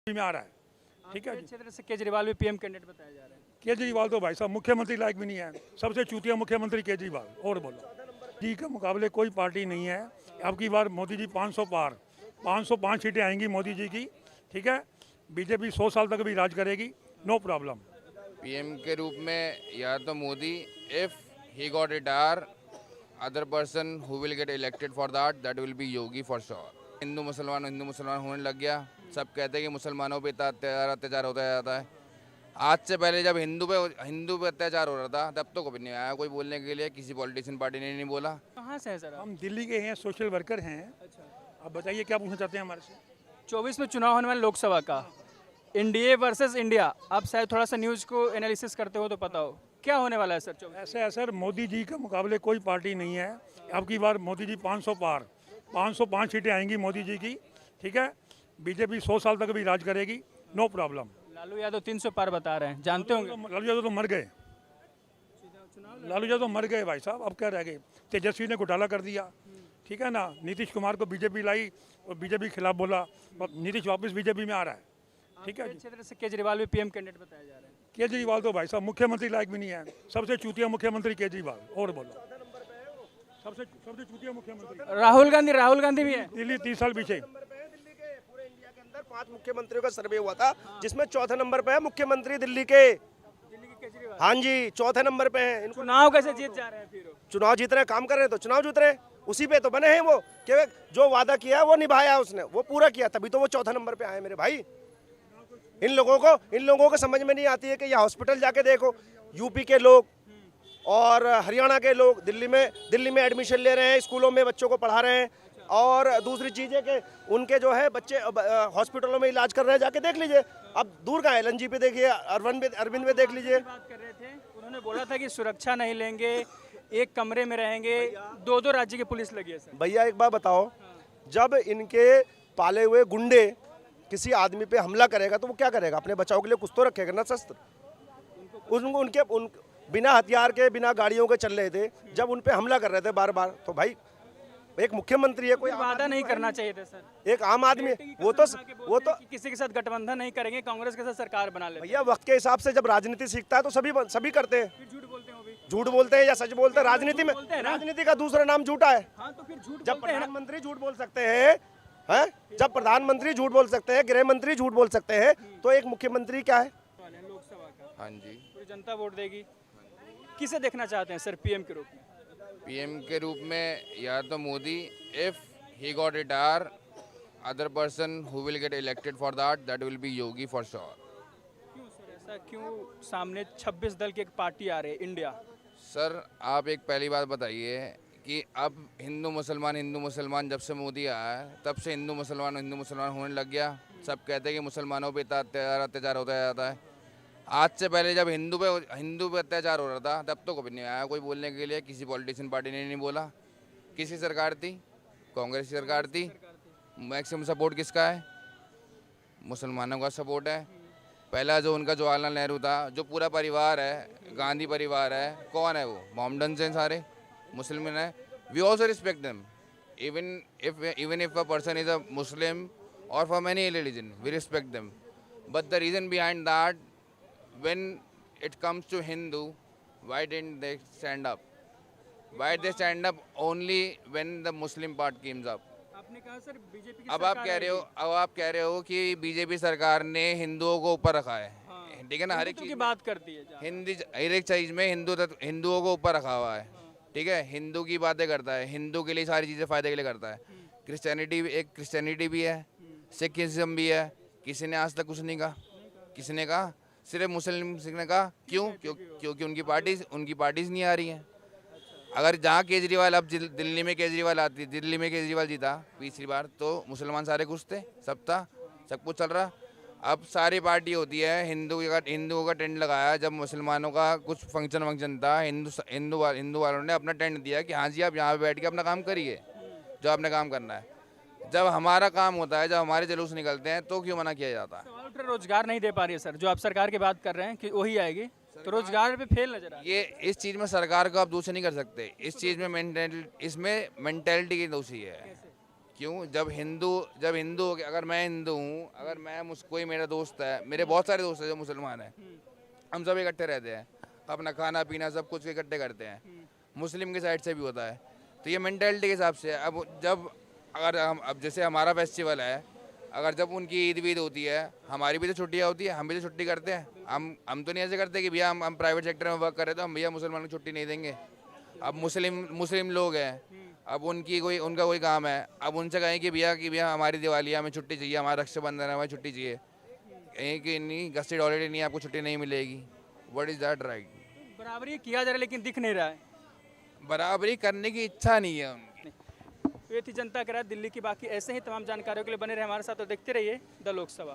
में आ रहा है। ठीक है जी। क्षेत्र से केजरीवाल भी पीएम कैंडिडेट बताया जा रहा है। केजरीवाल तो भाई साहब मुख्यमंत्री लायक भी नहीं है, सबसे चूतिया मुख्यमंत्री केजरीवाल। और बोलो जी के मुकाबले कोई पार्टी नहीं है। अब की बार मोदी जी 500 पार, 505 सीटें आएंगी मोदी जी की। ठीक है, बीजेपी 100 साल तक भी राज करेगी, नो प्रॉब्लम। पीएम के रूप में या तो Modi, if he got retire, other person who will get elected for that will be Yogi for sure. Hindu मुसलमान होने लग गया। सब कहते हैं कि मुसलमानों पे इतना अत्याचार होता जाता है। आज से पहले जब हिंदू पे अत्याचार हो रहा था तब तो कभी नहीं आया कोई बोलने के लिए, किसी पॉलिटिशियन पार्टी ने नहीं बोला। कहाँ से है सर आप? हम दिल्ली के हैं, सोशल वर्कर हैं। अच्छा। अब बताइए क्या पूछना चाहते हैं हमारे से। 24 में चुनाव होने वाला लोकसभा का, एनडीए वर्सेस इंडिया। आप शायद थोड़ा सा न्यूज़ को एनालिसिस करते हो तो पता हो क्या होने वाला है सर 24? ऐसे है सर, मोदी जी के मुकाबले कोई पार्टी नहीं है। अब की बार मोदी जी 500 पार, 505 सीटें आएंगी मोदी जी की। ठीक है, बीजेपी 100 साल तक भी राज करेगी, नो प्रॉब्लम। लालू यादव 300 पार बता रहे हैं, जानते होंगे। लालू यादव तो मर गए, लालू यादव तो मर गए भाई साहब, अब क्या रह गए। तेजस्वी ने घोटाला कर दिया, ठीक है ना। नीतीश कुमार को बीजेपी लाई और बीजेपी के खिलाफ बोला, नीतीश वापस बीजेपी में आ रहा है। ठीक है जी। क्षेत्र से केजरीवाल भी पीएम कैंडिडेट बताया जा रहा है। केजरीवाल तो भाई साहब मुख्यमंत्री लायक भी नहीं है, सबसे चूतिया मुख्यमंत्री केजरीवाल। और बोलो सबसे चूतिया मुख्यमंत्री। राहुल गांधी भी है। दिल्ली 30 साल पीछे। दिल्ली के पूरे इंडिया के अंदर 5 मुख्यमंत्रियों का सर्वे हुआ था, जिसमें चौथे नंबर पे है मुख्यमंत्री दिल्ली के। केजरीवाल हाँ जी, चौथे नंबर पे है। इनको चुनाव कैसे जीत जा रहे हैं फिर? चुनाव जीत रहे हैं, काम कर रहे हैं तो चुनाव जीत रहे हैं, उसी पे तो बने हैं वो। कि जो वादा किया है वो निभाया, उसने वो पूरा किया, तभी तो वो चौथा नंबर पे आए मेरे भाई। इन लोगों को समझ में नहीं आती है कि ये हॉस्पिटल जाके देखो, यूपी के लोग और हरियाणा के लोग दिल्ली में एडमिशन ले रहे हैं, स्कूलों में बच्चों को पढ़ा रहे हैं। और दूसरी चीज़ है कि उनके जो है बच्चे हॉस्पिटलों में इलाज कर रहे हैं, जाके देख लीजिए। अब दूर का एलएनजी पे देखिए, अरविंद में देख लीजिए। बात कर रहे थे, उन्होंने बोला था कि सुरक्षा नहीं लेंगे, एक कमरे में रहेंगे, 2 राज्य की पुलिस लगी है सर। भैया एक बात बताओ, जब इनके पाले हुए गुंडे किसी आदमी पे हमला करेगा तो वो क्या करेगा? अपने बचाव के लिए कुछ तो रखेगा ना, शस्त्र। उन बिना हथियार के, बिना गाड़ियों के चल रहे थे, जब उन पे हमला कर रहे थे बार बार, तो भाई एक मुख्यमंत्री है, कोई वादा नहीं करना चाहिए था सर। एक आम आदमी, वो तो किसी के साथ गठबंधन नहीं करेंगे, कांग्रेस के साथ सरकार बना ले। भैया वक्त के हिसाब से जब राजनीति सीखता है तो सभी करते हैं। फिर झूठ बोलते हैं वो भी। झूठ बोलते हैं या सच बोलते हैं, राजनीति में बोलते हैं ना। राजनीति का दूसरा नाम झूठा है। हाँ तो फिर झूठ जब बोलते हैं ना। प्रधानमंत्री झूठ बोल सकते हैं, जब प्रधानमंत्री झूठ बोल सकते हैं, गृह मंत्री झूठ बोल सकते हैं, तो एक मुख्यमंत्री क्या है? लोकसभा का हाँ जी। पूरी जनता वोट देगी। किसे देखना चाहते हैं सर पीएम के रूप में? पीएम के रूप में या तो Modi, if he got retire, other person who will get elected for that will be Yogi for sure. क्यों सर ऐसा क्यों? सामने 26 दल की एक पार्टी आ रही है इंडिया। सर आप एक पहली बात बताइए कि अब हिंदू मुसलमान जब से मोदी आया है तब से हिंदू मुसलमान होने लग गया। सब कहते हैं कि मुसलमानों पे इतना अत्याचार होता जाता है। आज से पहले जब हिंदू पे अत्याचार हो रहा था तब तो कभी नहीं आया कोई बोलने के लिए, किसी पॉलिटिशियन पार्टी ने नहीं बोला। किसी सरकार थी? कांग्रेस की सरकार थी। मैक्सिमम सपोर्ट किसका है? मुसलमानों का सपोर्ट है। पहला जो उनका जवाहरलाल नेहरू था, जो पूरा परिवार है, गांधी परिवार है, कौन है वो? मोहम्मडन से सारे मुस्लिम है। We also respect them, even if a person is a Muslim और for many religion, we respect them. But the reason behind that, when it comes to Hindu, why didn't they stand up? Why they stand up only when the Muslim part comes up? आपने कहा sir BJP की अब आप कह रहे हो कि BJP सरकार ने हिंदुओं को ऊपर रखा है। ठीक है ना, हर एक की चीज बात करती है। हर एक चीज में हिंदुओं को ऊपर रखा हुआ है। ठीक है, हिंदू की बातें करता है, हिंदू के लिए सारी चीज़ें फायदे के लिए करता है। क्रिश्चियनिटी भी है, सिखिज्म भी है। किसी ने आज तक कुछ नहीं कहा। किसने कहा? सिर्फ मुस्लिम सिख ने कहा। क्योंकि उनकी पार्टीज नहीं आ रही हैं। अगर जहाँ केजरीवाल, अब दिल्ली में केजरीवाल जीता पिछली बार, तो मुसलमान सारे खुश थे, सब था, सब कुछ चल रहा। अब सारी पार्टी होती है, हिंदुओं का टेंट लगाया। जब मुसलमानों का कुछ फंक्शन था, हिंदू वालों ने अपना टेंट दिया कि हाँ जी आप यहाँ पे बैठ के अपना काम करिए जो आपने काम करना है। जब हमारा काम होता है, जब हमारे जुलूस निकलते हैं, तो क्यों मना किया जाता है? सवाल उठ रहा है, रोजगार नहीं दे पा रही है सर। जो आप सरकार की बात कर रहे हैं कि वही आएगी, तो रोजगार पे फेल नजर आ रहा है। ये इस चीज़ में सरकार को आप दोषी नहीं कर सकते। इस चीज़ में इसमें मेंटेलिटी की दोषी है। क्यों? जब हिंदू अगर मैं हिंदू हूँ, अगर मैं कोई मेरा दोस्त है, मेरे बहुत सारे दोस्त हैं जो मुसलमान हैं, हम सब इकट्ठे रहते हैं, अपना खाना पीना सब कुछ इकट्ठे करते हैं। मुस्लिम की साइड से भी होता है, तो ये मेंटेलिटी के हिसाब से है। अब जैसे हमारा फेस्टिवल है, अगर जब उनकी ईद वीद होती है, हमारी भी तो छुट्टियाँ होती है, हम भी तो छुट्टी करते हैं। हम तो नहीं ऐसे करते कि भैया हम प्राइवेट सेक्टर में वर्क कर रहे तो हम भैया मुसलमानों को छुट्टी नहीं देंगे। अब मुस्लिम लोग हैं, अब उनका कोई काम है, अब उनसे कहें कि भैया हमारी दिवाली है, हमें छुट्टी चाहिए, हमारा रक्षाबंधन है, हमें छुट्टी चाहिए, कहें कि नहीं गस्टेड हॉलीडे नहीं, आपको छुट्टी नहीं मिलेगी। What is that right? बराबरी किया जा रहा है लेकिन दिख नहीं रहा है। बराबरी करने की इच्छा नहीं है उनकी। ये थी जनता का राय दिल्ली की। बाकी ऐसे ही तमाम जानकारियों के लिए बने रहे हमारे साथ और देखते रहिए द लोकसभा।